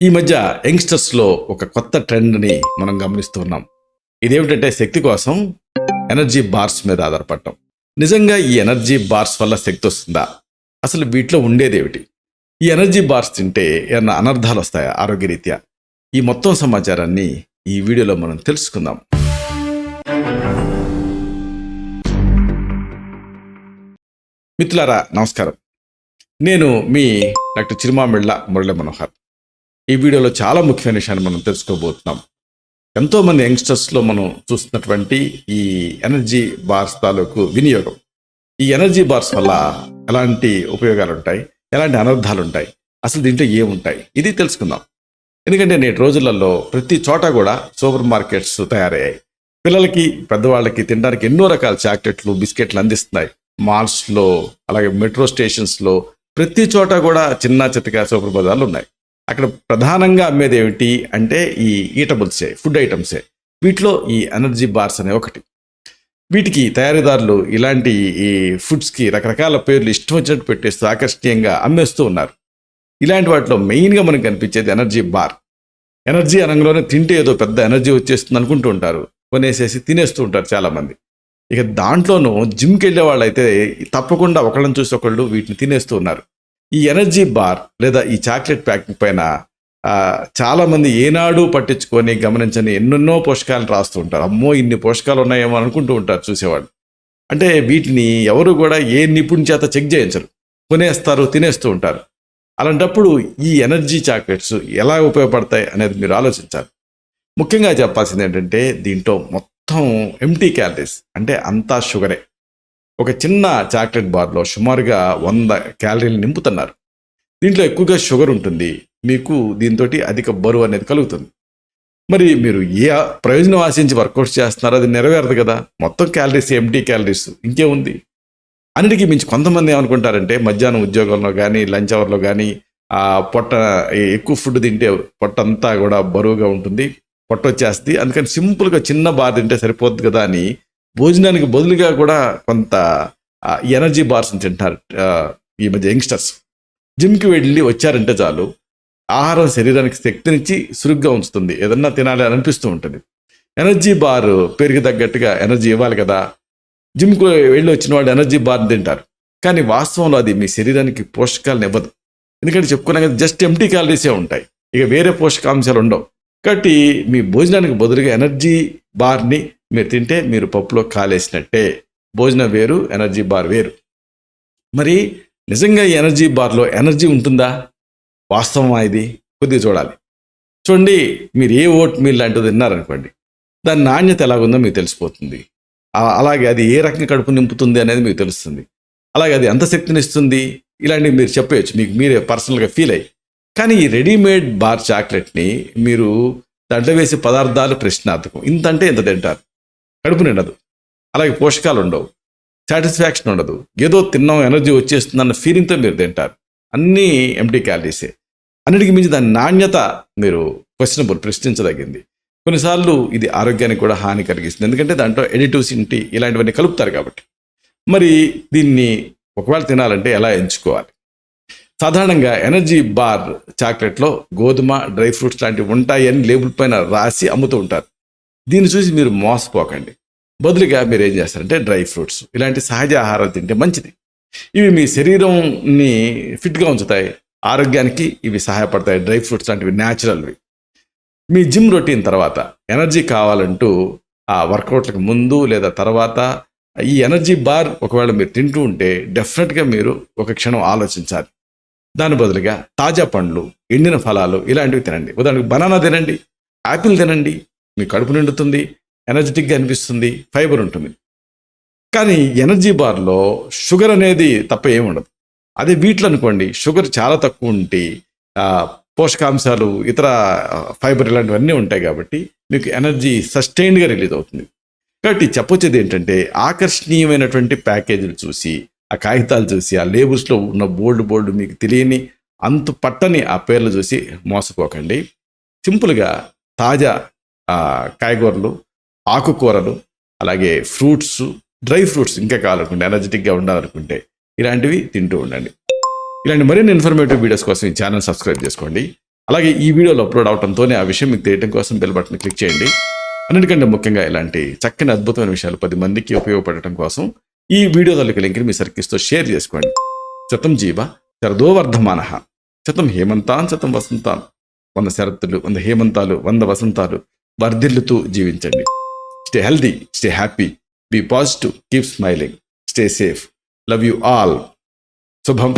ఈ మధ్య యంగ్స్టర్స్లో ఒక కొత్త ట్రెండ్ని మనం గమనిస్తూ ఉన్నాం. ఇదేమిటంటే శక్తి కోసం ఎనర్జీ బార్స్ మీద ఆధారపడటం. నిజంగా ఈ ఎనర్జీ బార్స్ వల్ల శక్తి వస్తుందా? అసలు వీటిలో ఉండేదేమిటి? ఈ ఎనర్జీ బార్స్ తింటే ఏమన్నా అనర్థాలు వస్తాయా ఆరోగ్యరీత్యా? ఈ మొత్తం సమాచారాన్ని ఈ వీడియోలో మనం తెలుసుకుందాం. మిత్రులారా నమస్కారం. నేను మీ డాక్టర్ చిరుమామిళ్ళ మురళీ మనోహర్. ఈ వీడియోలో చాలా ముఖ్యమైన విషయాన్ని మనం తెలుసుకోబోతున్నాం. ఎంతోమంది యంగ్స్టర్స్లో మనం చూస్తున్నటువంటి ఈ ఎనర్జీ బార్స్ తాలూకు వినియోగం. ఈ ఎనర్జీ బార్స్ వల్ల ఎలాంటి ఉపయోగాలు ఉంటాయి, ఎలాంటి అనర్థాలు ఉంటాయి, అసలు దీంట్లో ఏముంటాయి, ఇది తెలుసుకుందాం. ఎందుకంటే నేటి రోజులలో ప్రతి చోట కూడా సూపర్ మార్కెట్స్ తయారయ్యాయి. పిల్లలకి పెద్దవాళ్ళకి తినడానికి ఎన్నో రకాల చాక్లెట్లు, బిస్కెట్లు అందిస్తున్నాయి. మాల్స్లో, అలాగే మెట్రో స్టేషన్స్లో ప్రతి చోట కూడా చిన్న చితక సూపర్ బజార్లు ఉన్నాయి. అక్కడ ప్రధానంగా అమ్మేది ఏమిటి అంటే ఈ ఈటబుల్సే, ఫుడ్ ఐటమ్సే. వీటిలో ఈ ఎనర్జీ బార్స్ అనే ఒకటి. వీటికి తయారీదారులు ఇలాంటి ఈ ఫుడ్స్కి రకరకాల పేర్లు ఇష్టం వచ్చినట్టు పెట్టేస్తూ ఆకర్షణీయంగా అమ్మేస్తూ ఉన్నారు. ఇలాంటి వాటిలో మెయిన్గా మనకు కనిపించేది ఎనర్జీ బార్. ఎనర్జీ అనగానే తింటే ఏదో పెద్ద ఎనర్జీ వచ్చేస్తుంది అనుకుంటూ ఉంటారు, కొనేసేసి తినేస్తూ ఉంటారు చాలామంది. ఇక దాంట్లోనూ జిమ్కి వెళ్ళే వాళ్ళు అయితే తప్పకుండా ఒకళ్ళని చూసి ఒకళ్ళు వీటిని తినేస్తూ ఉన్నారు. ఈ ఎనర్జీ బార్ లేదా ఈ చాక్లెట్ ప్యాకింగ్ పైన చాలామంది ఏనాడు పట్టించుకొని గమనించని ఎన్నెన్నో పోషకాలను రాస్తూ ఉంటారు. అమ్మో ఇన్ని పోషకాలు ఉన్నాయేమో అనుకుంటూ ఉంటారు చూసేవాళ్ళు. అంటే వీటిని ఎవరు కూడా ఏ నిపుణుని చేత చెక్ చేయించరు, కొనేస్తారు, తినేస్తూ ఉంటారు. అలాంటప్పుడు ఈ ఎనర్జీ చాక్లెట్స్ ఎలా ఉపయోగపడతాయి అనేది మీరు ఆలోచించాలి. ముఖ్యంగా చెప్పాల్సింది ఏంటంటే దీంట్లో మొత్తం ఎంటీ క్యాలరీస్, అంటే అంతా షుగరే. ఒక చిన్న చాక్లెట్ బార్లో సుమారుగా 100 క్యాలరీలు నింపుతున్నారు. దీంట్లో ఎక్కువగా షుగర్ ఉంటుంది. మీకు దీంతో అధిక బరువు అనేది కలుగుతుంది. మరి మీరు ఏ ప్రయోజనం ఆశించి వర్కౌట్స్ చేస్తున్నారో అది నెరవేరదు కదా. మొత్తం క్యాలరీస్ ఎంటీ క్యాలరీస్, ఇంకేముంది. అన్నిటికీ మించి కొంతమంది ఏమనుకుంటారంటే మధ్యాహ్నం ఉద్యోగంలో కానీ లంచ్ అవర్లో కానీ పొట్ట ఎక్కువ ఫుడ్ తింటే పొట్ట అంతా కూడా బరువుగా ఉంటుంది, పొట్ట వచ్చేస్తుంది, అందుకని సింపుల్గా చిన్న బార్ తింటే సరిపోద్ది కదా అని భోజనానికి బదులుగా కూడా కొంత ఎనర్జీ బార్స్ని తింటారు ఈ మధ్య యంగ్స్టర్స్. జిమ్కి వెళ్ళి వచ్చారంటే చాలు, ఆహారం శరీరానికి శక్తినిచ్చి సురుగ్గా ఉంచుతుంది, ఏదన్నా తినాలి అని అనిపిస్తూ ఉంటుంది. ఎనర్జీ బార్ పేరుకి తగ్గట్టుగా ఎనర్జీ ఇవ్వాలి కదా. జిమ్కి వెళ్ళి వచ్చిన వాళ్ళు ఎనర్జీ బార్ తింటారు, కానీ వాస్తవంలో అది మీ శరీరానికి పోషకాలను ఇవ్వదు. ఎందుకంటే చెప్పుకున్నాం కదా, జస్ట్ ఎంటీ క్యాలరీసే ఉంటాయి, ఇక వేరే పోషకాంశాలు ఉండవు. కాబట్టి మీ భోజనానికి బదులుగా ఎనర్జీ బార్ని మీరు తింటే మీరు పప్పులో కాలేసినట్టే. భోజనం వేరు, ఎనర్జీ బార్ వేరు. మరి నిజంగా ఈ ఎనర్జీ బార్లో ఎనర్జీ ఉంటుందా? వాస్తవమా? ఇది కొద్దిగా చూడాలి. చూడండి, మీరు ఏ ఓట్ మీల్ లాంటిది తిన్నారనుకోండి, దాని నాణ్యత ఎలాగుందో మీకు తెలిసిపోతుంది. అలాగే అది ఏ రకంగా కడుపు నింపుతుంది అనేది మీకు తెలుస్తుంది. అలాగే అది ఎంత శక్తిని ఇస్తుంది, ఇలాంటివి మీరు చెప్పవచ్చు మీకు మీరే పర్సనల్గా ఫీల్ అయ్యి. కానీ ఈ రెడీమేడ్ బార్ చాక్లెట్ని మీరు దాంట్లో వేసే పదార్థాలు ప్రశ్నార్థకం. ఇంత అంటే ఇంత తింటారు, కడుపు నిండదు, అలాగే పోషకాలు ఉండవు, సాటిస్ఫాక్షన్ ఉండదు, ఏదో తిన్నాం ఎనర్జీ వచ్చేస్తుందన్న ఫీలింగ్తో మీరు తింటారు. అన్నీ ఎంటీ క్యాలరీసే. అన్నిటికీ మించి దాని నాణ్యత మీరు క్వశ్చనబుల్, ప్రశ్నించదగింది. కొన్నిసార్లు ఇది ఆరోగ్యానికి కూడా హాని కలిగిస్తుంది, ఎందుకంటే దాంట్లో ఎడిటివ్స్ ఇంటి ఇలాంటివన్నీ కలుపుతారు కాబట్టి. మరి దీన్ని ఒకవేళ తినాలంటే ఎలా ఎంచుకోవాలి? సాధారణంగా ఎనర్జీ బార్ చాక్లెట్లో గోధుమ, డ్రై ఫ్రూట్స్ లాంటివి ఉంటాయి అని లేబుల్ పైన రాసి అమ్ముతూ ఉంటారు. దీన్ని చూసి మీరు మోసపోకండి. బదులుగా మీరు ఏం చేస్తారంటే డ్రై ఫ్రూట్స్, ఇలాంటి సహజ ఆహారాలు తింటే మంచిది. ఇవి మీ శరీరంని ఫిట్గా ఉంచుతాయి, ఆరోగ్యానికి ఇవి సహాయపడతాయి. డ్రై ఫ్రూట్స్ లాంటివి న్యాచురల్వి. మీ జిమ్ రొటీన్ తర్వాత ఎనర్జీ కావాలంటూ ఆ వర్కౌట్లకు ముందు లేదా తర్వాత ఈ ఎనర్జీ బార్ ఒకవేళ మీరు తింటూ ఉంటే డెఫినెట్గా మీరు ఒక క్షణం ఆలోచించాలి. దాని బదులుగా తాజా పండ్లు, ఎండిన ఫలాలు ఇలాంటివి తినండి. ఉదాహరణకు బనానా తినండి, యాపిల్ తినండి, మీ కడుపు నిండుతుంది, ఎనర్జెటిక్గా అనిపిస్తుంది, ఫైబర్ ఉంటుంది. కానీ ఎనర్జీ బార్లో షుగర్ అనేది తప్ప ఏముండదు. అదే వీటిలో అనుకోండి, షుగర్ చాలా తక్కువ ఉంటే పోషకాంశాలు, ఇతర ఫైబర్ ఇలాంటివన్నీ ఉంటాయి కాబట్టి మీకు ఎనర్జీ సస్టైన్డ్గా రిలీజ్ అవుతుంది. కాబట్టి చెప్పొచ్చేది ఏంటంటే ఆకర్షణీయమైనటువంటి ప్యాకేజీలు చూసి, ఆ కాగితాలు చూసి, ఆ లేబుల్స్లో ఉన్న బోల్డ్ మీకు తెలియని అంతు పట్టని ఆ పేర్లు చూసి మోసపోకండి. సింపుల్గా తాజా కాయగూరలు, ఆకుకూరలు, అలాగే ఫ్రూట్స్, డ్రై ఫ్రూట్స్ ఇంకా కావాలనుకుంటే, ఎనర్జెటిక్గా ఉండాలనుకుంటే ఇలాంటివి తింటూ ఉండండి. ఇలాంటి మరిన్ని ఇన్ఫర్మేటివ్ వీడియోస్ కోసం ఈ ఛానల్ సబ్స్క్రైబ్ చేసుకోండి. అలాగే ఈ వీడియోలో అప్లోడ్ అవడంతోనే ఆ విషయం మీకు తెలియడం కోసం బెల్ బటన్ క్లిక్ చేయండి. అన్నిటికంటే ముఖ్యంగా ఇలాంటి చక్కని అద్భుతమైన విషయాలు 10 మందికి ఉపయోగపడటం కోసం ఈ వీడియో తాలూకు లింక్ని మీ సర్కిల్స్తో షేర్ చేసుకోండి. శతం జీవ శరదో వర్ధమానః, శతం హేమంతాన్ శతం వసంతాన్, 100 శరత్తులు 100 హేమంతాలు 100 వసంతాలు వర్ధిల్లుతూ జీవించండి. Stay healthy, stay happy, be positive, keep smiling, stay safe. Love you all. శుభం.